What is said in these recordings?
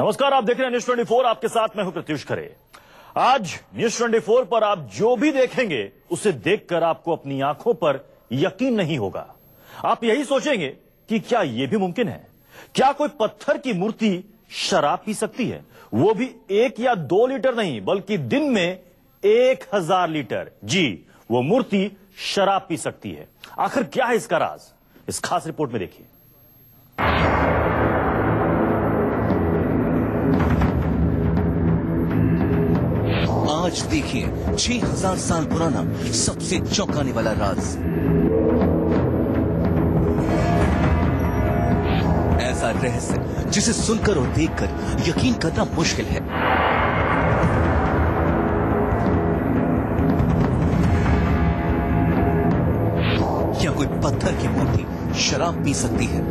नमस्कार, आप देख रहे हैं न्यूज 24। आपके साथ मैं हूं प्रत्युष खरे। आज न्यूज 24 पर आप जो भी देखेंगे उसे देखकर आपको अपनी आंखों पर यकीन नहीं होगा। आप यही सोचेंगे कि क्या यह भी मुमकिन है? क्या कोई पत्थर की मूर्ति शराब पी सकती है? वो भी 1 या 2 लीटर नहीं, बल्कि दिन में 1000 लीटर। जी, वो मूर्ति शराब पी सकती है। आखिर क्या है इसका राज? इस खास रिपोर्ट में देखिए। आज देखिए 6000 साल पुराना सबसे चौंकाने वाला राज। ऐसा रहस्य जिसे सुनकर और देखकर यकीन करना मुश्किल है। क्या कोई पत्थर की मूर्ति शराब पी सकती है?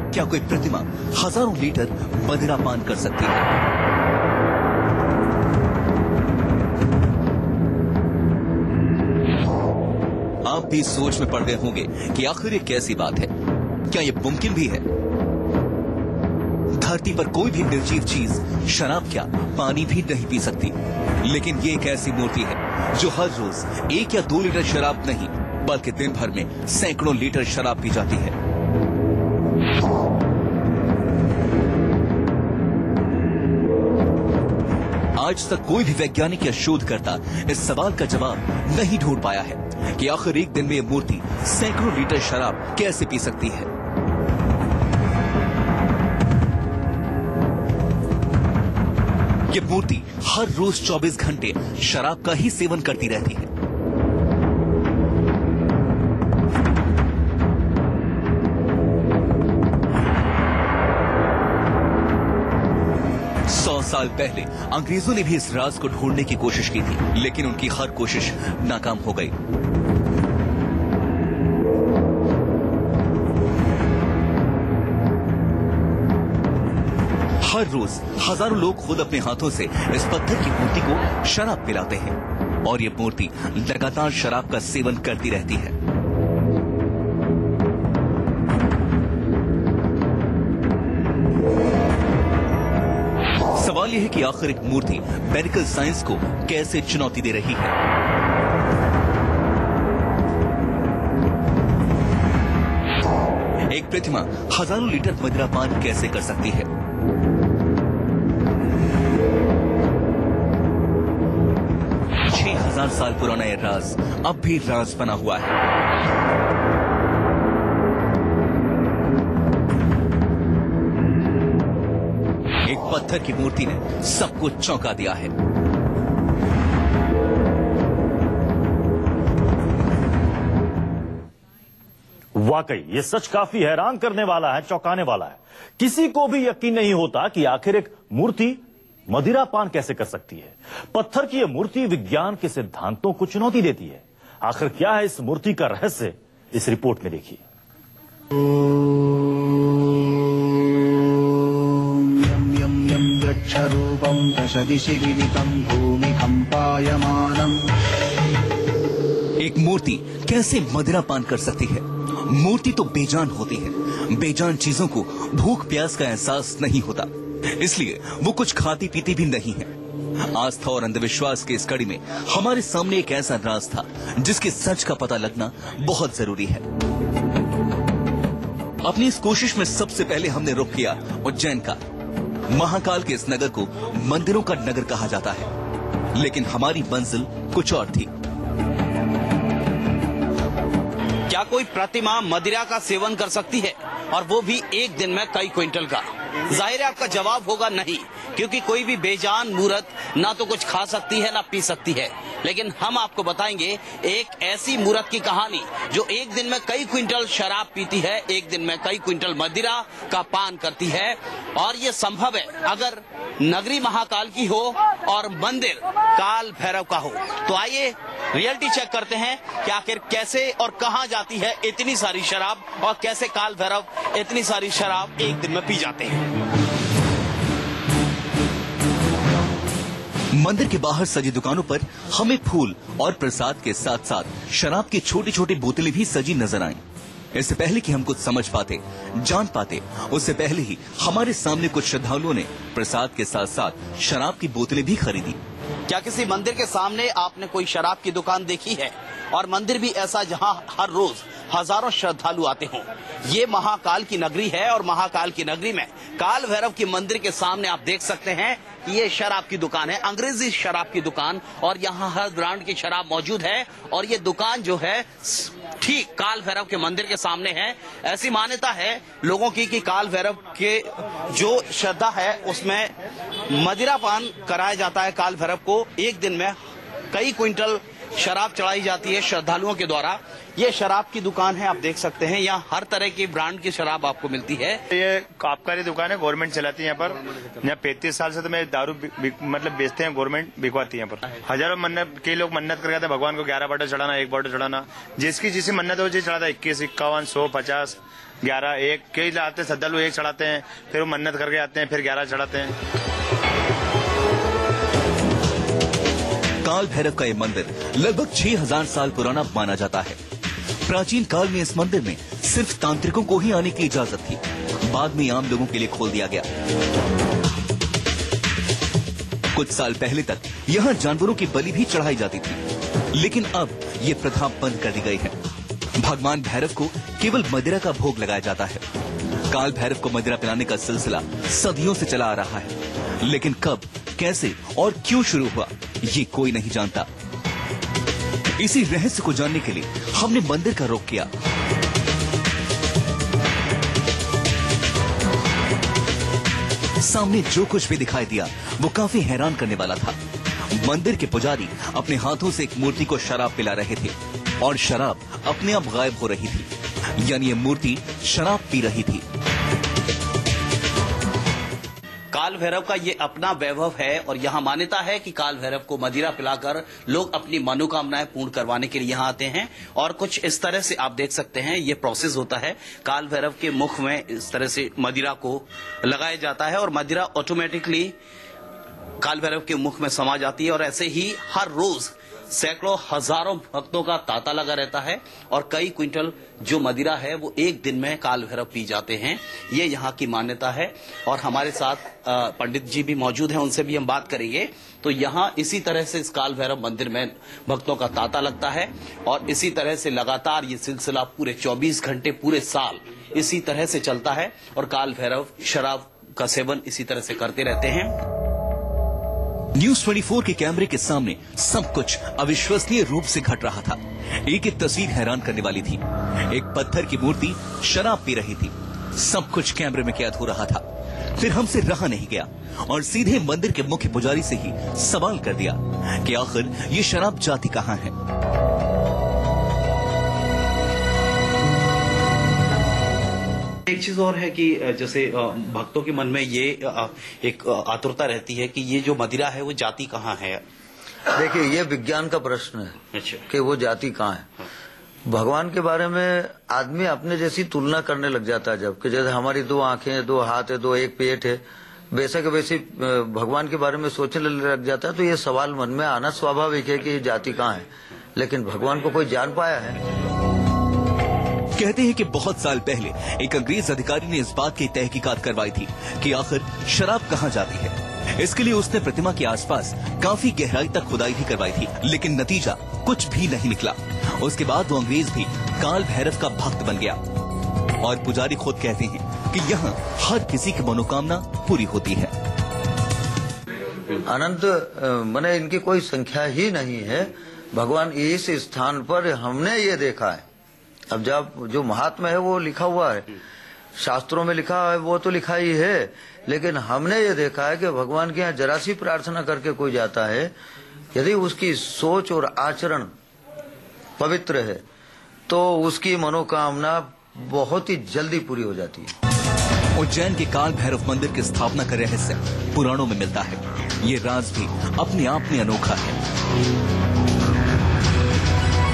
क्या कोई प्रतिमा हजारों लीटर मदिरा पान कर सकती है? आप भी सोच में पड़ गए होंगे कि आखिर ये कैसी बात है? क्या ये मुमकिन भी है? धरती पर कोई भी निर्जीव चीज शराब क्या पानी भी नहीं पी सकती, लेकिन ये एक ऐसी मूर्ति है जो हर रोज 1 या 2 लीटर शराब नहीं, बल्कि दिन भर में सैकड़ों लीटर शराब पी जाती है। आज तक कोई भी वैज्ञानिक या शोधकर्ता इस सवाल का जवाब नहीं ढूंढ पाया है कि आखिर एक दिन में यह मूर्ति सैकड़ों लीटर शराब कैसे पी सकती है। यह मूर्ति हर रोज 24 घंटे शराब का ही सेवन करती रहती है। साल पहले अंग्रेजों ने भी इस राज को ढूंढने की कोशिश की थी, लेकिन उनकी हर कोशिश नाकाम हो गई। हर रोज हजारों लोग खुद अपने हाथों से इस पत्थर की मूर्ति को शराब पिलाते हैं और ये मूर्ति लगातार शराब का सेवन करती रहती है। सवाल यह है कि आखिर एक मूर्ति मेडिकल साइंस को कैसे चुनौती दे रही है। एक प्रतिमा हजारों लीटर मदिरा पान कैसे कर सकती है? छह 6000 साल पुराना यह राज अब भी राज बना हुआ है। पत्थर की मूर्ति ने सबको चौंका दिया है। वाकई ये सच काफी हैरान करने वाला है, चौंकाने वाला है। किसी को भी यकीन नहीं होता कि आखिर एक मूर्ति मदिरा पान कैसे कर सकती है। पत्थर की यह मूर्ति विज्ञान के सिद्धांतों को चुनौती देती है। आखिर क्या है इस मूर्ति का रहस्य? इस रिपोर्ट में देखिए। रूपम दशदिशि विदितं भूमि कंपायमानम। एक मूर्ति कैसे मदिरा पान कर सकती है? मूर्ति तो बेजान होती है। बेजान चीजों को भूख प्यास का एहसास नहीं होता, इसलिए वो कुछ खाती पीती भी नहीं है। आस्था और अंधविश्वास के इस कड़ी में हमारे सामने एक ऐसा राज था जिसके सच का पता लगना बहुत जरूरी है। अपनी इस कोशिश में सबसे पहले हमने रुख किया उज्जैन का। महाकाल के इस नगर को मंदिरों का नगर कहा जाता है, लेकिन हमारी मंजिल कुछ और थी। क्या कोई प्रतिमा मदिरा का सेवन कर सकती है, और वो भी एक दिन में कई क्विंटल का? जाहिर है आपका जवाब होगा नहीं, क्योंकि कोई भी बेजान मूर्त ना तो कुछ खा सकती है ना पी सकती है। लेकिन हम आपको बताएंगे एक ऐसी मूर्त की कहानी जो एक दिन में कई क्विंटल शराब पीती है, एक दिन में कई क्विंटल मदिरा का पान करती है। और ये संभव है अगर नगरी महाकाल की हो और मंदिर काल भैरव का हो। तो आइए रियलिटी चेक करते हैं कि आखिर कैसे और कहां जाती है इतनी सारी शराब, और कैसे काल भैरव इतनी सारी शराब एक दिन में पी जाते हैं। मंदिर के बाहर सजी दुकानों पर हमें फूल और प्रसाद के साथ साथ शराब की छोटी छोटी बोतलें भी सजी नजर आईं। इससे पहले कि हम कुछ समझ पाते, जान पाते, उससे पहले ही हमारे सामने कुछ श्रद्धालुओं ने प्रसाद के साथ साथ शराब की बोतलें भी खरीदी। क्या किसी मंदिर के सामने आपने कोई शराब की दुकान देखी है? और मंदिर भी ऐसा जहां हर रोज हजारों श्रद्धालु आते हों। ये महाकाल की नगरी है और महाकाल की नगरी में काल भैरव के मंदिर के सामने आप देख सकते हैं ये शराब की दुकान है, अंग्रेजी शराब की दुकान, और यहाँ हर ब्रांड की शराब मौजूद है। और ये दुकान जो है ठीक काल भैरव के मंदिर के सामने है। ऐसी मान्यता है लोगों की कि काल भैरव के जो श्रद्धा है उसमें मदिरा पान कराया जाता है। काल भैरव को एक दिन में कई क्विंटल शराब चढ़ाई जाती है श्रद्धालुओं के द्वारा। ये शराब की दुकान है, आप देख सकते हैं यहाँ हर तरह की ब्रांड की शराब आपको मिलती है। ये आबकारी दुकान है, गवर्नमेंट चलाती है यहाँ पर। यहाँ 35 साल से तो मैं दारू मतलब बेचते हैं, गवर्नमेंट बिकवाती है यहाँ पर। हजारों मन्नत, कई लोग मन्नत करके आते भगवान को 11 बॉटल चढ़ाना, 1 बॉटल चढ़ाना, जिसकी जिसकी मन्नत हो जी चढ़ाता। 21, 51, 100, 50, 11, 1 कई लाते श्रद्धालु 1 चढ़ाते हैं, फिर वो मन्नत करके आते हैं, फिर 11 चढ़ाते हैं। काल भैरव का ये मंदिर लगभग 6000 साल पुराना माना जाता है। प्राचीन काल में इस मंदिर में सिर्फ तांत्रिकों को ही आने की इजाजत थी। बाद में आम लोगों के लिए खोल दिया गया। कुछ साल पहले तक यहाँ जानवरों की बलि भी चढ़ाई जाती थी, लेकिन अब ये प्रथा बंद कर दी गई है। भगवान भैरव को केवल मदिरा का भोग लगाया जाता है। काल भैरव को मदिरा पिलाने का सिलसिला सदियों से चला आ रहा है, लेकिन कब, कैसे और क्यों शुरू हुआ ये कोई नहीं जानता। इसी रहस्य को जानने के लिए हमने मंदिर का रुख किया। सामने जो कुछ भी दिखाई दिया वो काफी हैरान करने वाला था। मंदिर के पुजारी अपने हाथों से एक मूर्ति को शराब पिला रहे थे और शराब अपने आप गायब हो रही थी, यानी ये मूर्ति शराब पी रही थी। काल भैरव का ये अपना वैभव है और यहाँ मान्यता है कि काल भैरव को मदिरा पिलाकर लोग अपनी मनोकामनाएं पूर्ण करवाने के लिए यहाँ आते हैं। और कुछ इस तरह से आप देख सकते हैं ये प्रोसेस होता है। काल भैरव के मुख में इस तरह से मदिरा को लगाया जाता है और मदिरा ऑटोमेटिकली काल भैरव के मुख में समा जाती है। और ऐसे ही हर रोज सैकड़ों हजारों भक्तों का तांता लगा रहता है और कई क्विंटल जो मदिरा है वो एक दिन में काल भैरव पी जाते हैं। ये यहाँ की मान्यता है। और हमारे साथ पंडित जी भी मौजूद हैं, उनसे भी हम बात करेंगे। तो यहाँ इसी तरह से इस काल भैरव मंदिर में भक्तों का तांता लगता है और इसी तरह से लगातार ये सिलसिला पूरे 24 घंटे पूरे साल इसी तरह से चलता है। और काल भैरव शराब का सेवन इसी तरह से करते रहते हैं। न्यूज 24 के कैमरे के सामने सब कुछ अविश्वसनीय रूप से घट रहा था। एक तस्वीर हैरान करने वाली थी। एक पत्थर की मूर्ति शराब पी रही थी। सब कुछ कैमरे में कैद हो रहा था। फिर हमसे रहा नहीं गया और सीधे मंदिर के मुख्य पुजारी से ही सवाल कर दिया कि आखिर ये शराब जाती कहाँ है। एक चीज और है कि जैसे भक्तों के मन में ये एक आतुरता रहती है कि ये जो मदिरा है वो जाती कहाँ है। देखिए ये विज्ञान का प्रश्न है। अच्छा। कि वो जाति कहाँ है। भगवान के बारे में आदमी अपने जैसी तुलना करने लग जाता है जब कि जैसे हमारी 2 आंखें, 2 हाथ है, 1 पेट है, बेशक वैसे भगवान के बारे में सोचने लग जाता है। तो ये सवाल मन में आना स्वाभाविक है कि ये जाति कहाँ है, लेकिन भगवान को कोई जान पाया है। कहते हैं कि बहुत साल पहले एक अंग्रेज अधिकारी ने इस बात की तहकीकात करवाई थी कि आखिर शराब कहाँ जाती है। इसके लिए उसने प्रतिमा के आसपास काफी गहराई तक खुदाई भी करवाई थी, लेकिन नतीजा कुछ भी नहीं निकला। उसके बाद वो अंग्रेज भी काल भैरव का भक्त बन गया और पुजारी खुद कहते हैं कि यहाँ हर किसी की मनोकामना पूरी होती है। अनंत माने इनकी कोई संख्या ही नहीं है। भगवान इस स्थान पर हमने ये देखा है। अब जब जो महात्मा है वो लिखा हुआ है, शास्त्रों में लिखा है वो तो लिखा ही है, लेकिन हमने ये देखा है कि भगवान के यहाँ जरा सी प्रार्थना करके कोई जाता है, यदि उसकी सोच और आचरण पवित्र है तो उसकी मनोकामना बहुत ही जल्दी पूरी हो जाती है। उज्जैन के काल भैरव मंदिर की स्थापना का रहस्य पुराणों में मिलता है। ये राज भी अपने आप में अनोखा है।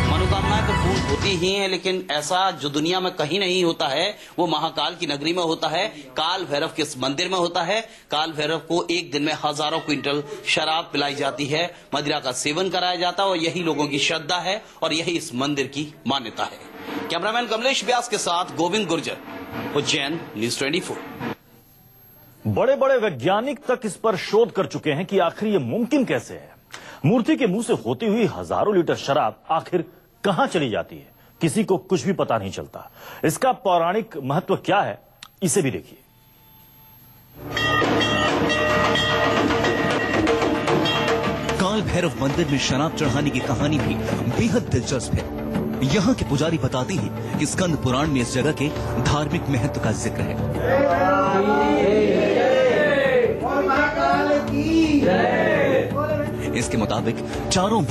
मनोकामनाएं तो पूर्ण होती ही हैं, लेकिन ऐसा जो दुनिया में कहीं नहीं होता है वो महाकाल की नगरी में होता है। काल भैरव के इस मंदिर में होता है। काल भैरव को एक दिन में हजारों क्विंटल शराब पिलाई जाती है, मदिरा का सेवन कराया जाता है और यही लोगों की श्रद्धा है और यही इस मंदिर की मान्यता है। कैमरामैन कमलेश व्यास के साथ गोविंद गुर्जर, उज्जैन, न्यूज़ 24। बड़े बड़े वैज्ञानिक तक इस पर शोध कर चुके हैं कि आखिर ये मुमकिन कैसे है। मूर्ति के मुंह से होती हुई हजारों लीटर शराब आखिर कहां चली जाती है, किसी को कुछ भी पता नहीं चलता। इसका पौराणिक महत्व क्या है, इसे भी देखिए। काल भैरव मंदिर में शराब चढ़ाने की कहानी भी बेहद दिलचस्प है। यहाँ के पुजारी बताते हैं कि स्कंद पुराण में इस जगह के धार्मिक महत्व का जिक्र है। इसके मुताबिक चारों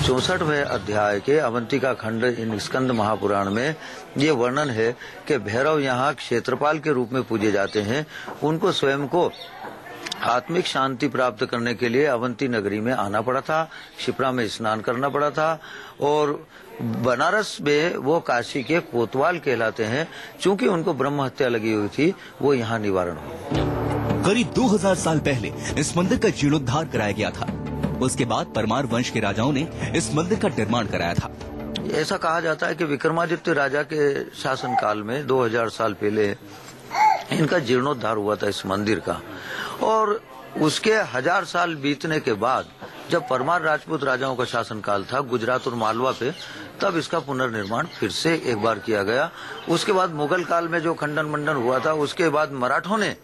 64वें अध्याय के अवंतिका खंड इन स्कंद महापुराण में ये वर्णन है कि भैरव यहाँ क्षेत्रपाल के रूप में पूजे जाते हैं। उनको स्वयं को आत्मिक शांति प्राप्त करने के लिए अवंती नगरी में आना पड़ा था, क्षिप्रा में स्नान करना पड़ा था और बनारस में वो काशी के कोतवाल कहलाते हैं। चूंकि उनको ब्रह्म हत्या लगी हुई थी, वो यहाँ निवारण हुआ। करीब 2000 साल पहले इस मंदिर का जीर्णोद्धार कराया गया था। उसके बाद परमार वंश के राजाओं ने इस मंदिर का निर्माण कराया था। ऐसा कहा जाता है कि विक्रमादित्य राजा के शासनकाल में 2000 साल पहले इनका जीर्णोद्धार हुआ था इस मंदिर का, और उसके 1000 साल बीतने के बाद जब परमार राजपूत राजाओं का शासनकाल था गुजरात और मालवा पे, तब इसका पुनर्निर्माण फिर से एक बार किया गया। उसके बाद मुगल काल में जो खंडन मंडन हुआ था, उसके बाद मराठों ने,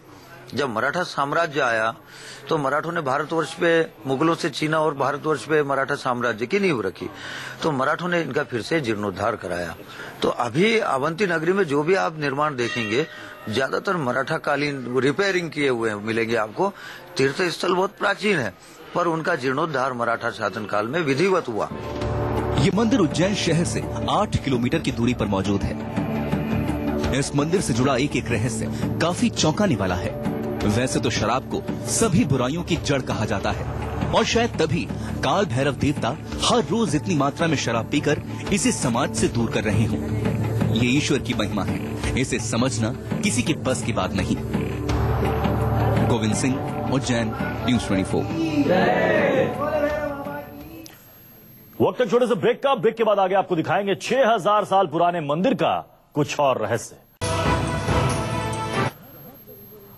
जब मराठा साम्राज्य आया तो मराठों ने भारतवर्ष पे मुगलों से छीना और भारतवर्ष पे मराठा साम्राज्य की नींव रखी, तो मराठों ने इनका फिर से जीर्णोद्धार कराया। तो अभी अवंती नगरी में जो भी आप निर्माण देखेंगे ज्यादातर मराठा कालीन रिपेयरिंग किए हुए मिलेंगे आपको। तीर्थ स्थल बहुत प्राचीन है, पर उनका जीर्णोद्धार मराठा शासनकाल में विधिवत हुआ। ये मंदिर उज्जैन शहर से 8 किलोमीटर की दूरी पर मौजूद है। इस मंदिर से जुड़ा एक एक रहस्य काफी चौंकाने वाला है। वैसे तो शराब को सभी बुराइयों की जड़ कहा जाता है और शायद तभी काल भैरव देवता हर रोज इतनी मात्रा में शराब पीकर इसे समाज से दूर कर रहे हों। ये ईश्वर की महिमा है, इसे समझना किसी के बस की बात नहीं। गोविंद सिंह, उज्जैन, न्यूज़ 24। वक्त एक छोटे से ब्रेक का। ब्रेक के बाद आगे आपको दिखाएंगे 6000 साल पुराने मंदिर का कुछ और रहस्य।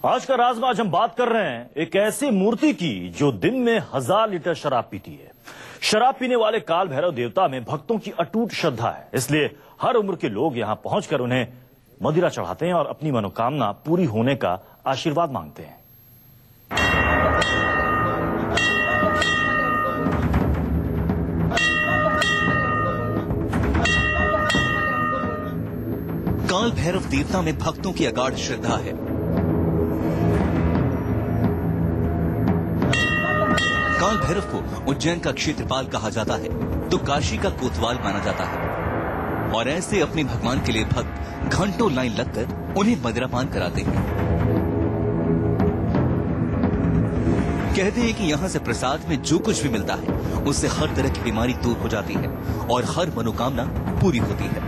आज का राज में आज हम बात कर रहे हैं एक ऐसी मूर्ति की जो दिन में 1000 लीटर शराब पीती है। शराब पीने वाले काल भैरव देवता में भक्तों की अटूट श्रद्धा है, इसलिए हर उम्र के लोग यहां पहुंचकर उन्हें मदिरा चढ़ाते हैं और अपनी मनोकामना पूरी होने का आशीर्वाद मांगते हैं। काल भैरव देवता में भक्तों की अगाध श्रद्धा है। काल भैरव को उज्जैन का क्षेत्रपाल कहा जाता है तो काशी का कोतवाल माना जाता है और ऐसे अपने भगवान के लिए भक्त घंटों लाइन लगकर उन्हें मदिरापान कराते हैं। कहते हैं कि यहाँ से प्रसाद में जो कुछ भी मिलता है उससे हर तरह की बीमारी दूर हो जाती है और हर मनोकामना पूरी होती है।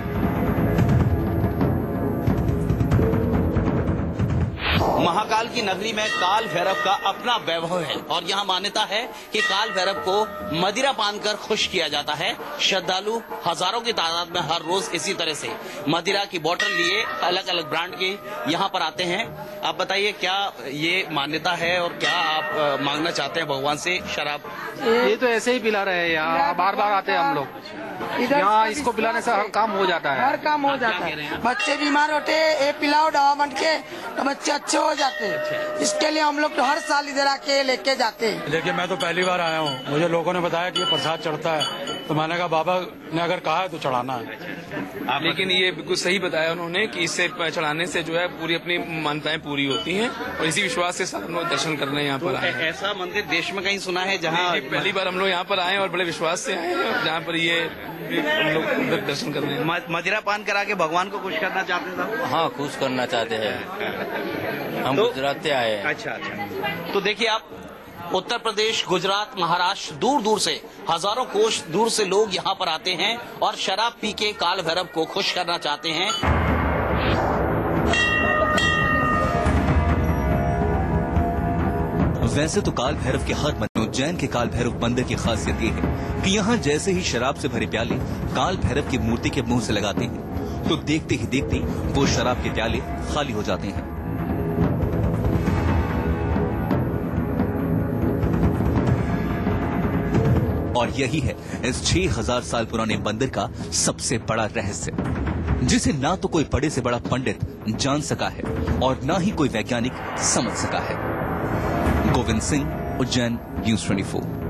महाकाल की नगरी में काल भैरव का अपना वैभव है और यहाँ मान्यता है कि काल भैरव को मदिरा पान कर खुश किया जाता है। श्रद्धालु हजारों की तादाद में हर रोज इसी तरह से मदिरा की बोतल लिए अलग अलग ब्रांड के यहाँ पर आते हैं। आप बताइए, क्या ये मान्यता है और क्या आप मांगना चाहते हैं भगवान से शराब? ये तो ऐसे ही पिला रहे हैं, यहाँ बार बार आते हैं हम लोग। यहाँ इसको पिलाने से हर काम हो जाता है। हर काम हो जाता है। बच्चे बीमार होते ये पिलाओ दवा बन के तो बच्चे अच्छे हो जाते हैं। इसके लिए हम लोग तो हर साल इधर आके लेके जाते हैं। देखिए, मैं तो पहली बार आया हूँ, मुझे लोगों ने बताया कि ये प्रसाद चढ़ता है तो मैंने कहा बाबा ने अगर कहा है तो चढ़ाना है। लेकिन ये बिल्कुल सही बताया उन्होंने कि इससे चढ़ाने से जो है पूरी अपनी मान्यताएं पूरी होती हैं और इसी विश्वास के साथ हम लोग दर्शन करने यहाँ पर आए। ऐसा मंदिर देश में कहीं सुना है जहाँ पहली बार हम लोग यहाँ पर आए और बड़े विश्वास से आए हैं, जहाँ पर ये हम लोग दर्शन कर रहे हैं। मदिरा पान करा के भगवान को खुश करना चाहते हैं? हाँ, खुश करना चाहते हैं। हम गुजरात से आए हैं। अच्छा। तो देखिए, आप उत्तर प्रदेश, गुजरात, महाराष्ट्र, दूर दूर से, हजारों कोस दूर से लोग यहाँ पर आते हैं और शराब पी के काल भैरव को खुश करना चाहते हैं। वैसे तो काल भैरव के हर मंदिर, उज्जैन के काल भैरव मंदिर की खासियत ये है कि यहाँ जैसे ही शराब से भरे प्याले काल भैरव की मूर्ति के मुंह से लगाते हैं तो देखते ही देखते वो शराब के प्याले खाली हो जाते हैं। और यही है इस 6000 साल पुराने मंदिर का सबसे बड़ा रहस्य, जिसे ना तो कोई बड़े से बड़ा पंडित जान सका है और ना ही कोई वैज्ञानिक समझ सका है। गोविंद सिंह, उज्जैन, न्यूज़ 24।